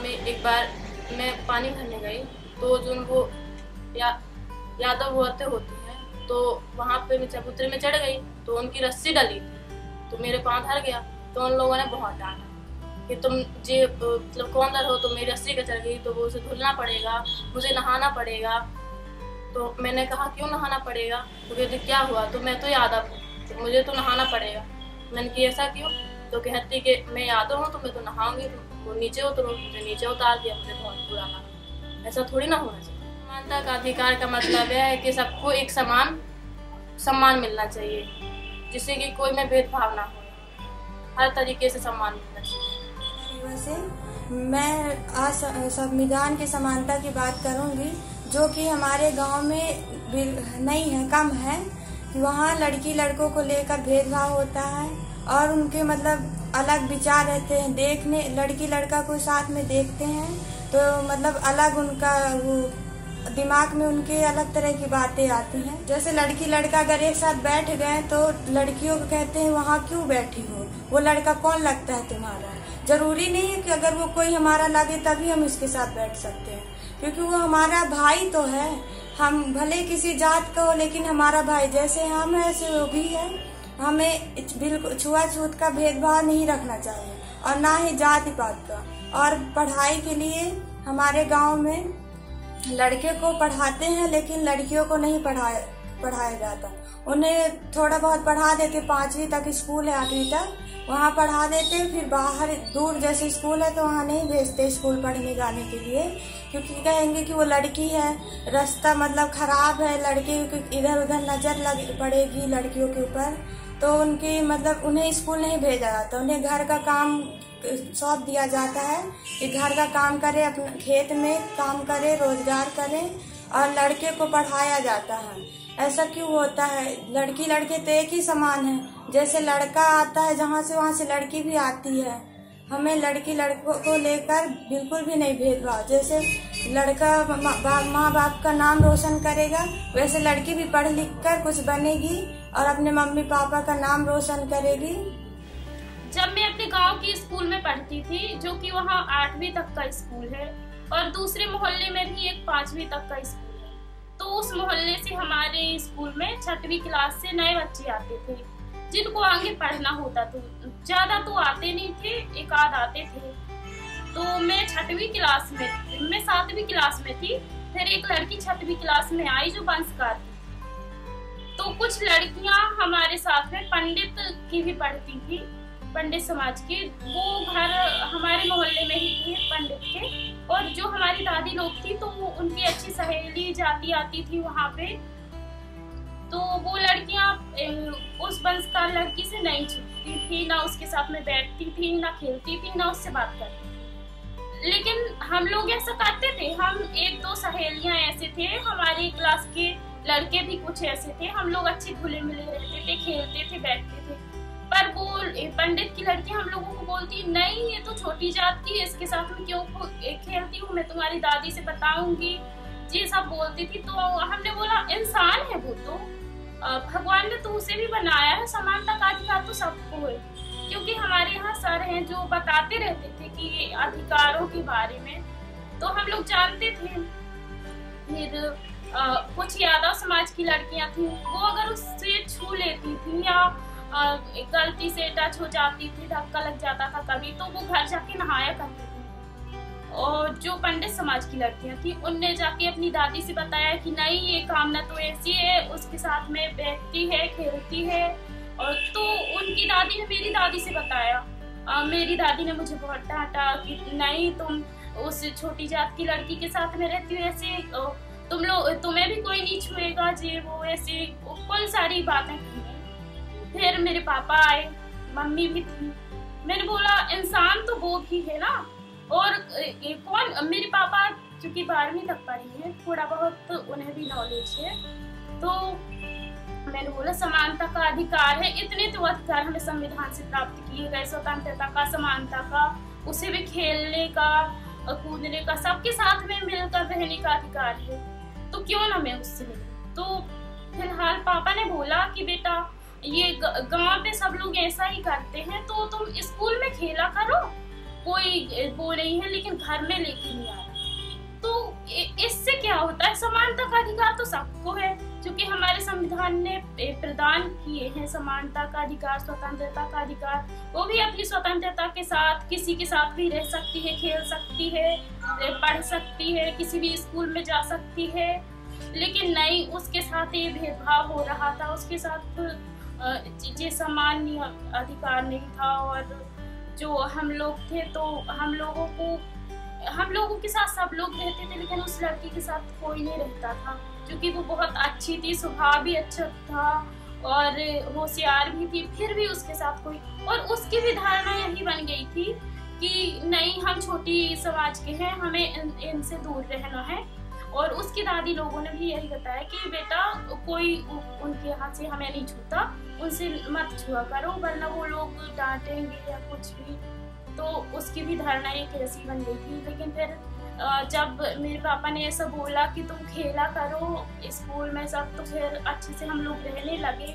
में एक बार मैं पानी भरने गई तो जो वो यादव होते हैं तो वहाँ पे मैं चबूतरे में चढ़ गई तो उनकी रस्सी डली थी तो मेरे पाँव धर गया। तो उन लोगों ने बहुत डांटा कि तुम जे मतलब कौन दर हो, तो मेरी रस्सी का चढ़ गई तो वो उसे धुलना पड़ेगा, मुझे नहाना पड़ेगा। तो मैंने कहा क्यों नहाना पड़ेगा? तो कहते क्या हुआ? तो मैं तो यादव हूँ तो मुझे तो नहाना पड़ेगा। मैंने कि ऐसा क्यों? तो कहती कि मैं यादव हूँ तो मैं तो नहाऊंगी, तो नीचे उतरो। मुझे नीचे उतार दिया, मुझे बहुत बुरा लगा। ऐसा थोड़ी ना होना चाहिए। समानता का अधिकार का मतलब यह है कि सबको एक समान सम्मान मिलना चाहिए, जिससे कि कोई में भेदभाव ना हो, हर तरीके से सम्मान मिलना चाहिए। वैसे मैं आज संविधान की समानता की बात करूंगी, जो कि हमारे गांव में नहीं है, कम है। वहाँ लड़की लड़कों को लेकर भेदभाव होता है और उनके मतलब अलग विचार रहते हैं। देखने लड़की लड़का को साथ में देखते हैं तो मतलब अलग उनका वो दिमाग में उनके अलग तरह की बातें आती हैं। जैसे लड़की लड़का अगर एक साथ बैठ गए तो लड़कियों को कहते हैं वहाँ क्यों बैठी हो, वो लड़का कौन लगता है तुम्हारा? जरूरी नहीं है कि अगर वो कोई हमारा लगे तभी हम इसके साथ बैठ सकते हैं, क्योंकि वो हमारा भाई तो है। हम भले किसी जात का हो लेकिन हमारा भाई, जैसे हम है ऐसे वो भी है। हमें बिल्कुल छुआछूत का भेदभाव नहीं रखना चाहिए और ना ही जाति पात का। और पढ़ाई के लिए हमारे गांव में लड़के को पढ़ाते हैं लेकिन लड़कियों को नहीं पढ़ाया जाता। उन्हें थोड़ा बहुत पढ़ा देते, 5वीं तक स्कूल है, 8वीं तक वहाँ पढ़ा देते, फिर बाहर दूर जैसे स्कूल है तो वहाँ नहीं भेजते स्कूल पढ़ने जाने के लिए, क्योंकि कहेंगे कि वो लड़की है, रास्ता मतलब खराब है, लड़के इधर उधर नजर पड़ेगी लड़कियों के ऊपर। तो उनकी मतलब उन्हें स्कूल नहीं भेजा जाता, उन्हें घर का काम सौंप दिया जाता है कि घर का काम करे, अपने खेत में काम करे, रोजगार करे, और लड़के को पढ़ाया जाता है। ऐसा क्यों होता है? लड़की लड़के तो एक ही समान है। जैसे लड़का आता है जहाँ से वहाँ से लड़की भी आती है। हमें लड़की लड़कों को लेकर बिल्कुल भी नहीं भेदभाव। जैसे लड़का माँ बाप का नाम रोशन करेगा, वैसे लड़की भी पढ़ लिख कर कुछ बनेगी और अपने मम्मी पापा का नाम रोशन करेगी। जब मैं अपने गांव की स्कूल में पढ़ती थी, जो कि वहाँ 8वीं तक का स्कूल है, और दूसरे मोहल्ले में भी एक 5वीं तक का स्कूल है, तो उस मोहल्ले से हमारे स्कूल में 6वीं क्लास से नए बच्चे आते थे जिनको आगे पढ़ना होता। तो ज्यादा तो आते नहीं थे, एक आध आते थे। तो मैं 6वीं क्लास में, मैं 7वीं क्लास में थी, फिर एक लड़की 6वीं क्लास में आई जो वंशकार थी। तो कुछ लड़कियां हमारे साथ में पंडित की भी पढ़ती थी, पंडित समाज के, वो घर हमारे मोहल्ले में ही थे पंडित के। और जो हमारी दादी लोग थी तो वो उनकी अच्छी सहेली जाती आती थी वहाँ पे। तो वो लड़कियां उस वंशकार लड़की से नहीं छुपती थी, ना उसके साथ में बैठती थी, ना खेलती थी, ना उससे बात करती थी। लेकिन हम लोग ऐसा करते थे, हम 1-2 सहेलियां ऐसे थे, हमारी क्लास के लड़के भी कुछ ऐसे थे, हम लोग अच्छे घुले मिले रहते थे, खेलते थे, बैठते थे। पर वो पंडित की लड़की हम लोगों को बोलती, नहीं ये तो छोटी जात की है, इसके साथ में क्यों खेलती हूँ, मैं तुम्हारी दादी से बताऊंगी, ये सब बोलती थी। तो हमने बोला इंसान है वो तो, भगवान ने तो उसे भी बनाया है, समानता का अधिकार तो सबको है। क्योंकि हमारे यहाँ सर हैं जो बताते रहते थे कि अधिकारों के बारे में, तो हम लोग जानते थे। फिर कुछ यादव समाज की लड़कियां थी, वो अगर उससे छू लेती थी या गलती से टच हो जाती थी, धक्का लग जाता था कभी, तो वो घर जाके नहाया करती थी। और जो पंडित समाज की लड़कियां थी उनने जाके अपनी दादी से बताया कि नहीं ये कामना तो ऐसी है, उसके साथ में बैठती है, खेलती है। और तो उनकी दादी ने मेरी दादी से बताया, मेरी दादी ने मुझे बहुत डांटा कि नहीं तुम उस छोटी जात की लड़की के साथ में रहती हो, ऐसे तुम लोग, तुम्हें भी कोई नहीं छुएगा, जे वो ऐसे कुल सारी बातें की। फिर मेरे पापा आए, मम्मी भी थी। मैंने बोला इंसान तो वो भी है ना। और कौन, मेरे पापा चूंकि 12वीं तक पढ़ी है, थोड़ा बहुत तो उन्हें भी नॉलेज है। तो मैंने बोला समानता का अधिकार है, इतने तो अधिकार हमें संविधान से प्राप्त किए गए, स्वतंत्रता का, समानता का, उसे भी खेलने का, कूदने का, सबके साथ में मिलकर रहने का अधिकार है, तो क्यों ना मैं उससे मिलूं। तो फिलहाल पापा ने बोला कि बेटा ये गांव पे सब लोग ऐसा ही करते हैं, तो तुम स्कूल में खेला करो कोई वो नहीं है, लेकिन घर में लेके नहीं आ रहा। तो इससे क्या होता है, समानता का अधिकार तो सबको है, क्योंकि हमारे संविधान ने प्रदान किए हैं समानता का अधिकार, स्वतंत्रता का अधिकार। वो भी अपनी स्वतंत्रता के साथ किसी के साथ भी रह सकती है, खेल सकती है, पढ़ सकती है, किसी भी स्कूल में जा सकती है। लेकिन नहीं, उसके साथ ये भेदभाव हो रहा था, उसके साथ चीजें समान अधिकार नहीं था। और जो हम लोग थे तो हम लोगों के साथ सब लोग रहते थे, लेकिन उस लड़की के साथ कोई नहीं रहता था, क्योंकि वो बहुत अच्छी थी, स्वभाव भी अच्छा था और होशियार भी थी, फिर भी उसके साथ कोई। और उसकी भी धारणा यही बन गई थी कि नहीं, हम छोटी समाज के हैं, हमें इनसे दूर रहना है। और उसकी दादी लोगों ने भी यही बताया कि बेटा, कोई उनके यहाँ से हमें नहीं छूता, उनसे मत छुआ करो, वरना वो लोग डांटेंगे या कुछ भी। तो उसकी भी धारणा एक ऐसी बन गई थी। लेकिन फिर जब मेरे पापा ने ऐसा बोला कि तुम खेला करो स्कूल में सब, तो फिर अच्छे से हम लोग रहने लगे।